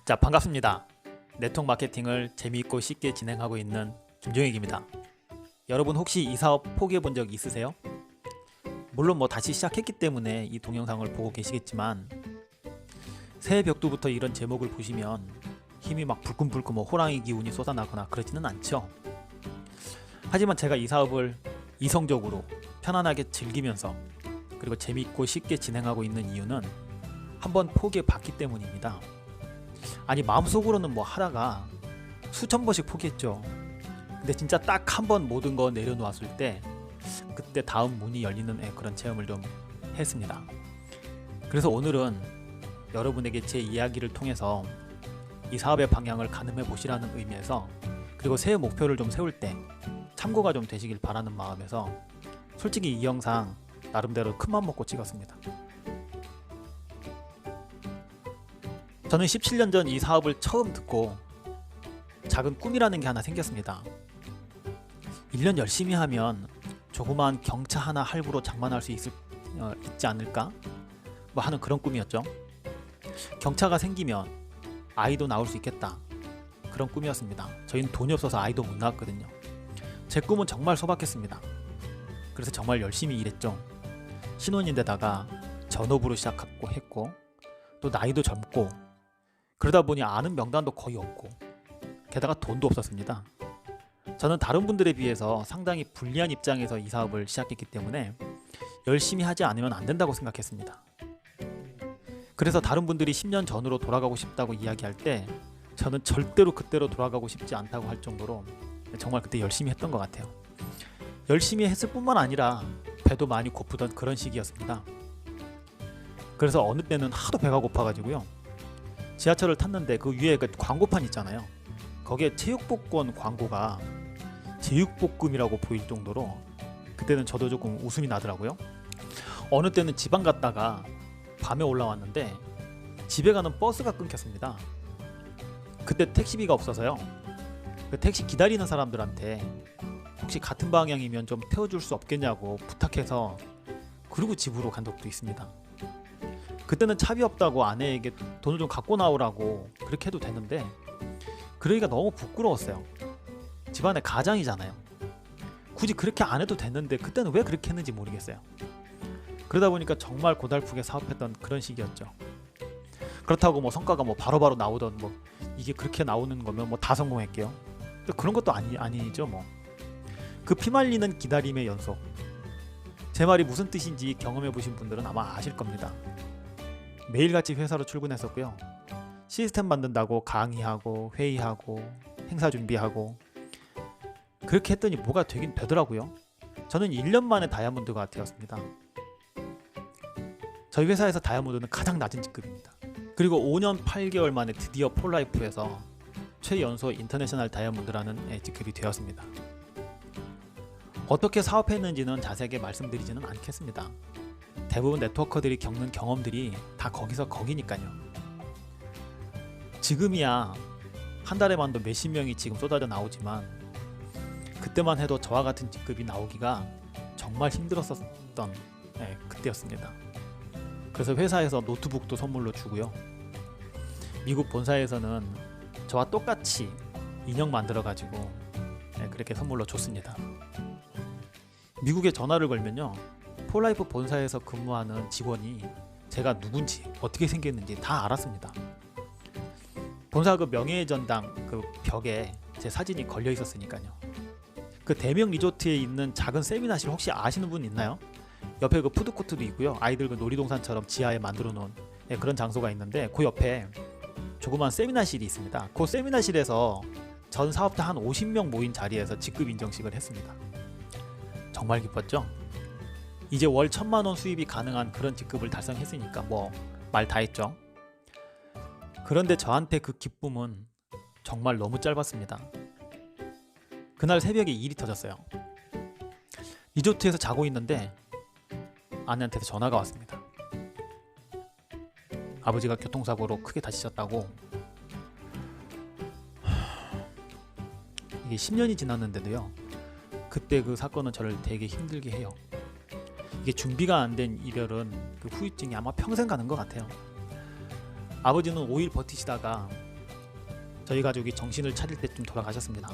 자, 반갑습니다. 네트워크 마케팅을 재미있고 쉽게 진행하고 있는 김종익입니다. 여러분 혹시 이 사업 포기해 본 적 있으세요? 물론 다시 시작했기 때문에 이 동영상을 보고 계시겠지만 새해 벽두부터 이런 제목을 보시면 힘이 막 불끈불끈 호랑이 기운이 쏟아나거나 그러지는 않죠. 하지만 제가 이 사업을 이성적으로 편안하게 즐기면서 그리고 재미있고 쉽게 진행하고 있는 이유는 한번 포기해 봤기 때문입니다. 아니, 마음속으로는 하다가 수천 번씩 포기했죠. 근데 진짜 딱 한 번 모든 거 내려놓았을 때 그때 다음 문이 열리는 그런 체험을 좀 했습니다. 그래서 오늘은 여러분에게 제 이야기를 통해서 이 사업의 방향을 가늠해 보시라는 의미에서, 그리고 새해 목표를 좀 세울 때 참고가 좀 되시길 바라는 마음에서 솔직히 이 영상 나름대로 큰맘 먹고 찍었습니다. 저는 17년 전 이 사업을 처음 듣고 작은 꿈이라는 게 하나 생겼습니다. 1년 열심히 하면 조그마한 경차 하나 할부로 장만할 수 있지 않을까? 하는 그런 꿈이었죠. 경차가 생기면 아이도 낳을 수 있겠다. 그런 꿈이었습니다. 저희는 돈이 없어서 아이도 못 낳았거든요. 제 꿈은 정말 소박했습니다. 그래서 정말 열심히 일했죠. 신혼인데다가 전업으로 시작했고 했고, 또 나이도 젊고, 그러다 보니 아는 명단도 거의 없고, 게다가 돈도 없었습니다. 저는 다른 분들에 비해서 상당히 불리한 입장에서 이 사업을 시작했기 때문에 열심히 하지 않으면 안 된다고 생각했습니다. 그래서 다른 분들이 10년 전으로 돌아가고 싶다고 이야기할 때 저는 절대로 그때로 돌아가고 싶지 않다고 할 정도로 정말 그때 열심히 했던 것 같아요. 열심히 했을 뿐만 아니라 배도 많이 고프던 그런 시기였습니다. 그래서 어느 때는 하도 배가 고파가지고요, 지하철을 탔는데 그 위에 그 광고판 있잖아요. 거기에 체육복권 광고가 제육볶음이라고 보일 정도로 그때는 저도 조금 웃음이 나더라고요. 어느 때는 지방 갔다가 밤에 올라왔는데 집에 가는 버스가 끊겼습니다. 그때 택시비가 없어서요, 그 택시 기다리는 사람들한테 혹시 같은 방향이면 좀 태워줄 수 없겠냐고 부탁해서 그리고 집으로 간 적도 있습니다. 그때는 차비 없다고 아내에게 돈을 좀 갖고 나오라고 그렇게 해도 되는데 그러기가 너무 부끄러웠어요. 집안의 가장이잖아요. 굳이 그렇게 안 해도 됐는데 그때는 왜 그렇게 했는지 모르겠어요. 그러다 보니까 정말 고달프게 사업했던 그런 시기였죠. 그렇다고 성과가 바로바로 나오던 이게 그렇게 나오는 거면 다 성공할게요. 또 그런 것도 아니죠. 그 피말리는 기다림의 연속. 제 말이 무슨 뜻인지 경험해 보신 분들은 아마 아실 겁니다. 매일같이 회사로 출근했었고요. 시스템 만든다고 강의하고 회의하고 행사 준비하고 그렇게 했더니 뭐가 되긴 되더라고요. 저는 1년 만에 다이아몬드가 되었습니다. 저희 회사에서 다이아몬드는 가장 낮은 직급입니다. 그리고 5년 8개월 만에 드디어 폴라이프에서 최연소 인터내셔널 다이아몬드라는 직급이 되었습니다. 어떻게 사업했는지는 자세하게 말씀드리지는 않겠습니다. 대부분 네트워커들이 겪는 경험들이 다 거기니까요. 지금이야 한 달에만도 몇십 명이 지금 쏟아져 나오지만 그때만 해도 저와 같은 직급이 나오기가 정말 힘들었었던 그때였습니다. 그래서 회사에서 노트북도 선물로 주고요, 미국 본사에서는 저와 똑같이 인형 만들어 가지고 그렇게 선물로 줬습니다. 미국에 전화를 걸면요, 폴라이프 본사에서 근무하는 직원이 제가 누군지 어떻게 생겼는지 다 알았습니다. 본사 그 명예전당 그 벽에 제 사진이 걸려 있었으니까요. 그 대명 리조트에 있는 작은 세미나실 혹시 아시는 분 있나요? 옆에 그 푸드코트도 있고요, 아이들 그 놀이동산처럼 지하에 만들어 놓은 그런 장소가 있는데 그 옆에 조그만 세미나실이 있습니다. 그 세미나실에서 전 사업자 한 50명 모인 자리에서 직급 인정식을 했습니다. 정말 기뻤죠? 이제 월 1,000만원 수입이 가능한 그런 직급을 달성했으니까 말 다 했죠. 그런데 저한테 그 기쁨은 정말 너무 짧았습니다. 그날 새벽에 일이 터졌어요. 리조트에서 자고 있는데 아내한테서 전화가 왔습니다. 아버지가 교통사고로 크게 다치셨다고. 이게 10년이 지났는데도요, 그때 그 사건은 저를 되게 힘들게 해요. 이게 준비가 안 된 이별은 그 후유증이 아마 평생 가는 것 같아요. 아버지는 5일 버티시다가 저희 가족이 정신을 차릴 때쯤 돌아가셨습니다.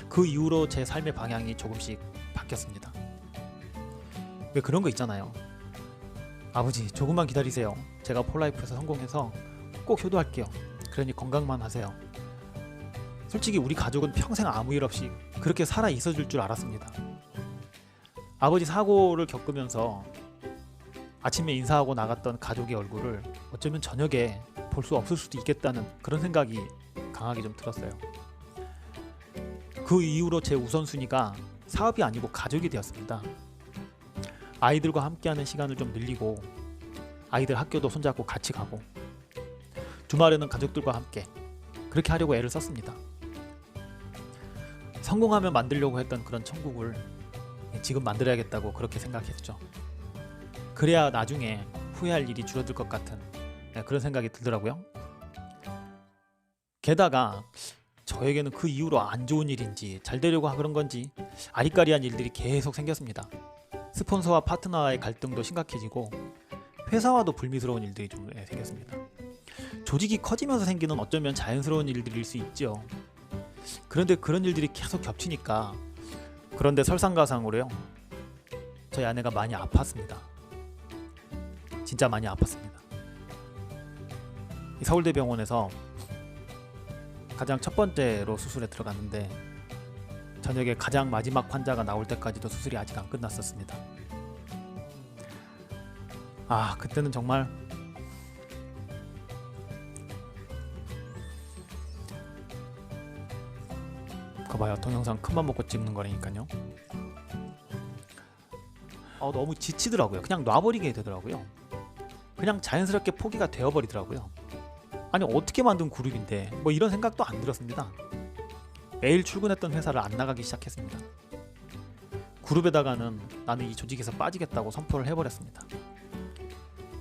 그 이후로 제 삶의 방향이 조금씩 바뀌었습니다. 왜 그런 거 있잖아요. 아버지 조금만 기다리세요. 제가 폴라이프에서 성공해서 꼭 효도할게요. 그러니 건강만 하세요. 솔직히 우리 가족은 평생 아무 일 없이 그렇게 살아 있어줄 줄 알았습니다. 아버지 사고를 겪으면서 아침에 인사하고 나갔던 가족의 얼굴을 어쩌면 저녁에 볼 수 없을 수도 있겠다는 그런 생각이 강하게 좀 들었어요. 그 이후로 제 우선순위가 사업이 아니고 가족이 되었습니다. 아이들과 함께하는 시간을 좀 늘리고 아이들 학교도 손잡고 같이 가고 주말에는 가족들과 함께 그렇게 하려고 애를 썼습니다. 성공하면 만들려고 했던 그런 천국을 지금 만들어야겠다고 그렇게 생각했죠. 그래야 나중에 후회할 일이 줄어들 것 같은 그런 생각이 들더라고요. 게다가 저에게는 그 이후로 안 좋은 일인지 잘 되려고 그런 건지 아리까리한 일들이 계속 생겼습니다. 스폰서와 파트너와의 갈등도 심각해지고 회사와도 불미스러운 일들이 좀 생겼습니다. 조직이 커지면서 생기는 어쩌면 자연스러운 일들일 수 있죠. 그런데 그런 일들이 계속 겹치니까 그런데 설상가상으로요. 저희 아내가 많이 아팠습니다. 진짜 많이 아팠습니다. 서울대병원에서 가장 첫 번째로 수술에 들어갔는데 저녁에 가장 마지막 환자가 나올 때까지도 수술이 아직 안 끝났었습니다. 그때는 정말 봐요. 동영상 큰맘 먹고 찍는 거라니까요. 너무 지치더라고요. 그냥 놔버리게 되더라고요. 그냥 자연스럽게 포기가 되어버리더라고요. 아니 어떻게 만든 그룹인데 뭐 이런 생각도 안 들었습니다. 매일 출근했던 회사를 안 나가기 시작했습니다. 그룹에다가는 나는 이 조직에서 빠지겠다고 선포를 해버렸습니다.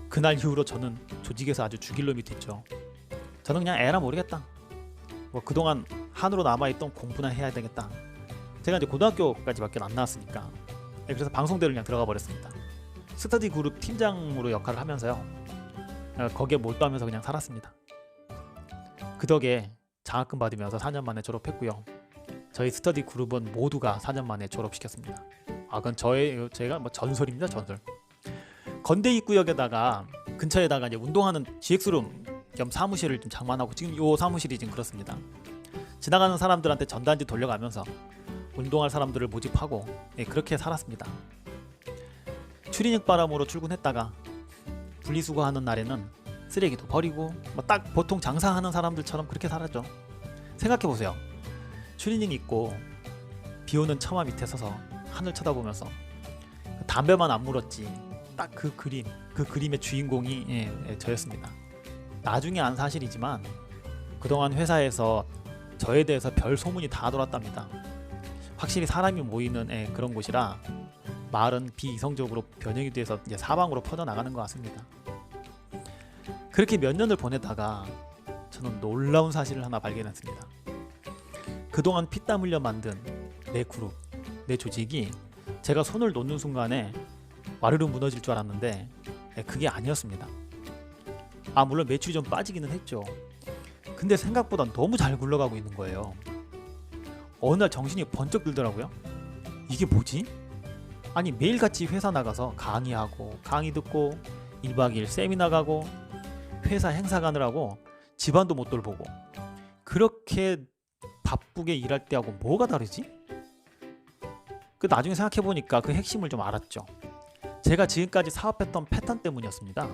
그날 이후로 저는 조직에서 아주 죽일 놈이 됐죠. 저는 그냥 에라 모르겠다. 뭐 그동안 한으로 남아있던 공부나 해야 되겠다. 제가 이제 고등학교까지밖에 안 나왔으니까 그래서 방송대로 그냥 들어가 버렸습니다. 스터디 그룹 팀장으로 역할을 하면서요. 거기에 몰두하면서 그냥 살았습니다. 그 덕에 장학금 받으면서 4년 만에 졸업했고요. 저희 스터디 그룹은 모두가 4년 만에 졸업시켰습니다. 그건 제가 뭐 전설입니다, 전설. 건대 입구역에다가 근처에다가 이제 운동하는 GX룸 겸 사무실을 좀 장만하고 지금 이 사무실이 지금 그렇습니다. 지나가는 사람들한테 전단지 돌려가면서 운동할 사람들을 모집하고 그렇게 살았습니다. 추리닝 바람으로 출근했다가 분리수거하는 날에는 쓰레기도 버리고 딱 보통 장사하는 사람들처럼 그렇게 살았죠. 생각해보세요. 추리닝 입고 비오는 처마 밑에 서서 하늘 쳐다보면서 담배만 안 물었지. 딱 그 그림의 주인공이 저였습니다. 나중에 안 사실이지만 그동안 회사에서 저에 대해서 별 소문이 다 돌았답니다. 확실히 사람이 모이는 그런 곳이라 말은 비이성적으로 변형이 돼서 이제 사방으로 퍼져나가는 것 같습니다. 그렇게 몇 년을 보내다가 저는 놀라운 사실을 하나 발견했습니다. 그동안 피땀 흘려 만든 내 그룹, 내 조직이 제가 손을 놓는 순간에 와르르 무너질 줄 알았는데 그게 아니었습니다. 물론 매출이 좀 빠지기는 했죠. 근데 생각보다 너무 잘 굴러가고 있는 거예요. 어느 날 정신이 번쩍 들더라고요. 이게 뭐지? 아니 매일같이 회사 나가서 강의하고 강의 듣고 1박 2일 세미나 가고 회사 행사 가느라고 집안도 못 돌보고 그렇게 바쁘게 일할 때하고 뭐가 다르지? 나중에 생각해보니까 그 핵심을 좀 알았죠. 제가 지금까지 사업했던 패턴 때문이었습니다.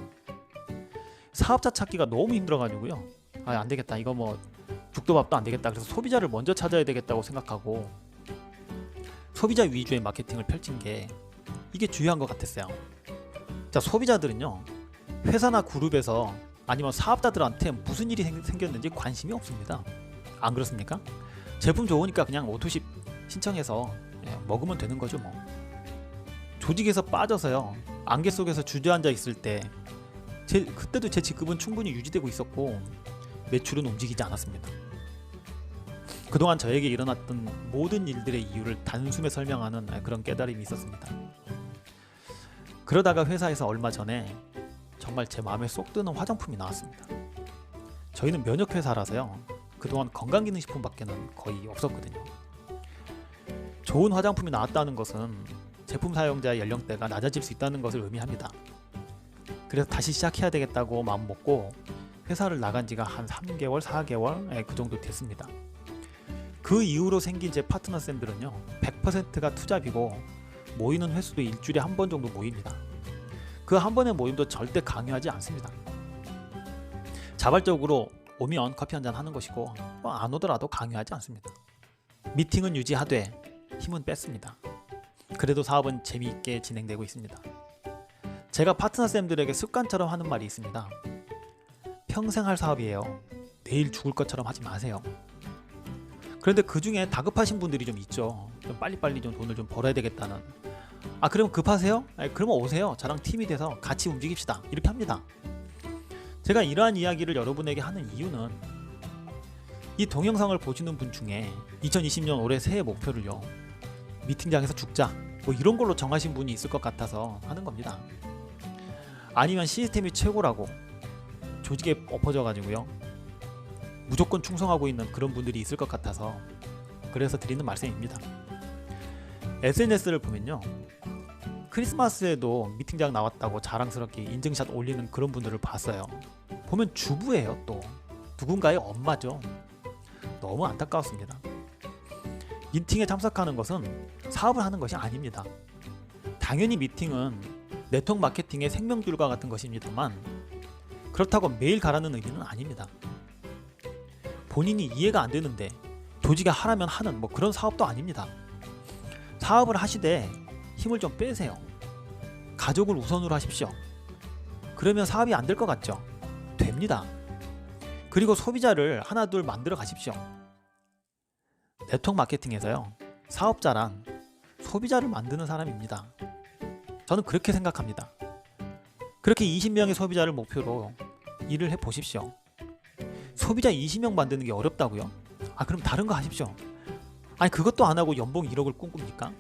사업자 찾기가 너무 힘들어가지고요. 안되겠다. 이거 뭐 죽도 밥도 안되겠다. 그래서 소비자를 먼저 찾아야 되겠다고 생각하고 소비자 위주의 마케팅을 펼친 게 이게 중요한 것 같았어요. 자, 소비자들은요 회사나 그룹에서 아니면 사업자들한테 무슨 일이 생겼는지 관심이 없습니다. 안 그렇습니까? 제품 좋으니까 그냥 오토십 신청해서 먹으면 되는 거죠 뭐. 조직에서 빠져서요 안개 속에서 주저앉아 있을 때 그때도 제 직급은 충분히 유지되고 있었고 매출은 움직이지 않았습니다. 그동안 저에게 일어났던 모든 일들의 이유를 단숨에 설명하는 그런 깨달음이 있었습니다. 그러다가 회사에서 얼마 전에 정말 제 마음에 쏙 드는 화장품이 나왔습니다. 저희는 면역회사라서요 그동안 건강기능식품밖에는 거의 없었거든요. 좋은 화장품이 나왔다는 것은 제품 사용자의 연령대가 낮아질 수 있다는 것을 의미합니다. 그래서 다시 시작해야 되겠다고 마음먹고 회사를 나간 지가 한 3개월, 4개월 그 정도 됐습니다. 그 이후로 생긴 제 파트너 쌤들은요 100%가 투잡이고 모이는 횟수도 일주일에 한 번 정도 모입니다. 그 한 번의 모임도 절대 강요하지 않습니다. 자발적으로 오면 커피 한잔 하는 것이고 안 오더라도 강요하지 않습니다. 미팅은 유지하되 힘은 뺐습니다. 그래도 사업은 재미있게 진행되고 있습니다. 제가 파트너 쌤들에게 습관처럼 하는 말이 있습니다. 평생 할 사업이에요. 내일 죽을 것처럼 하지 마세요. 그런데 그 중에 다급하신 분들이 좀 있죠. 좀 빨리빨리 좀 돈을 좀 벌어야 되겠다는. 그럼 급하세요? 그러면 오세요. 저랑 팀이 돼서 같이 움직입시다. 이렇게 합니다. 제가 이러한 이야기를 여러분에게 하는 이유는 이 동영상을 보시는 분 중에 2020년 올해 새해 목표를요 미팅장에서 죽자 뭐 이런 걸로 정하신 분이 있을 것 같아서 하는 겁니다. 아니면 시스템이 최고라고 조직에 엎어져 가지고요 무조건 충성하고 있는 그런 분들이 있을 것 같아서 그래서 드리는 말씀입니다. SNS를 보면요 크리스마스에도 미팅장 나왔다고 자랑스럽게 인증샷 올리는 그런 분들을 봤어요. 보면 주부예요. 또 누군가의 엄마죠. 너무 안타까웠습니다. 미팅에 참석하는 것은 사업을 하는 것이 아닙니다. 당연히 미팅은 네트워크 마케팅의 생명줄과 같은 것입니다만 그렇다고 매일 가라는 의미는 아닙니다. 본인이 이해가 안 되는데 조직이 하라면 하는 뭐 그런 사업도 아닙니다. 사업을 하시되 힘을 좀 빼세요. 가족을 우선으로 하십시오. 그러면 사업이 안 될 것 같죠? 됩니다. 그리고 소비자를 하나둘 만들어 가십시오. 네트워크 마케팅에서요 사업자란 소비자를 만드는 사람입니다. 저는 그렇게 생각합니다. 그렇게 20명의 소비자를 목표로 일을 해보십시오. 소비자 20명 만드는 게 어렵다고요? 그럼 다른 거 하십시오. 그것도 안 하고 연봉 1억을 꿈꿉니까?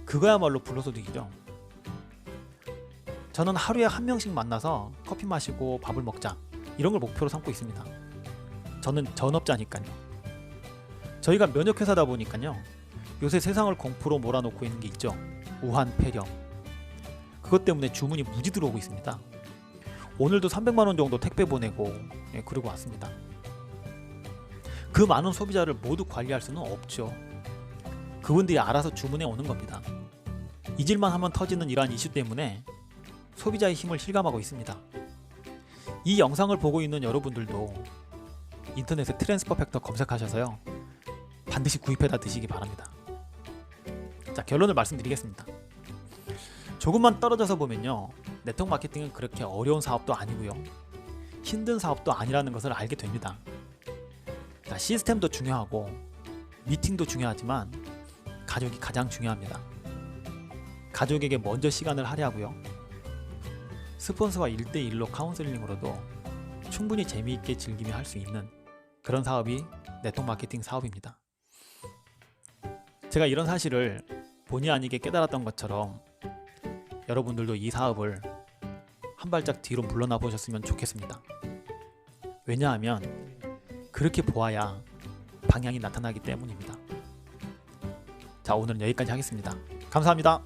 그거야말로 불로소득이죠. 저는 하루에 한 명씩 만나서 커피 마시고 밥을 먹자 이런 걸 목표로 삼고 있습니다. 저는 전업자니까요. 저희가 면역회사다 보니까요 요새 세상을 공포로 몰아놓고 있는 게 있죠. 우한 폐렴. 그것 때문에 주문이 무지 들어오고 있습니다. 오늘도 300만원 정도 택배 보내고 그러고 왔습니다. 그 많은 소비자를 모두 관리할 수는 없죠. 그분들이 알아서 주문해 오는 겁니다. 잊을만 하면 터지는 이러한 이슈 때문에 소비자의 힘을 실감하고 있습니다. 이 영상을 보고 있는 여러분들도 인터넷에 트랜스퍼 팩터 검색하셔서요 반드시 구입해다 드시기 바랍니다. 자, 결론을 말씀드리겠습니다. 조금만 떨어져서 보면요 네트워크 마케팅은 그렇게 어려운 사업도 아니고요 힘든 사업도 아니라는 것을 알게 됩니다. 자, 시스템도 중요하고 미팅도 중요하지만 가족이 가장 중요합니다. 가족에게 먼저 시간을 할애하고요 스폰서와 1대1로 카운셀링으로도 충분히 재미있게 즐기며 할 수 있는 그런 사업이 네트워크 마케팅 사업입니다. 제가 이런 사실을 본의 아니게 깨달았던 것처럼 여러분들도 이 사업을 한 발짝 뒤로 물러나 보셨으면 좋겠습니다. 왜냐하면 그렇게 보아야 방향이 나타나기 때문입니다. 자, 오늘은 여기까지 하겠습니다. 감사합니다.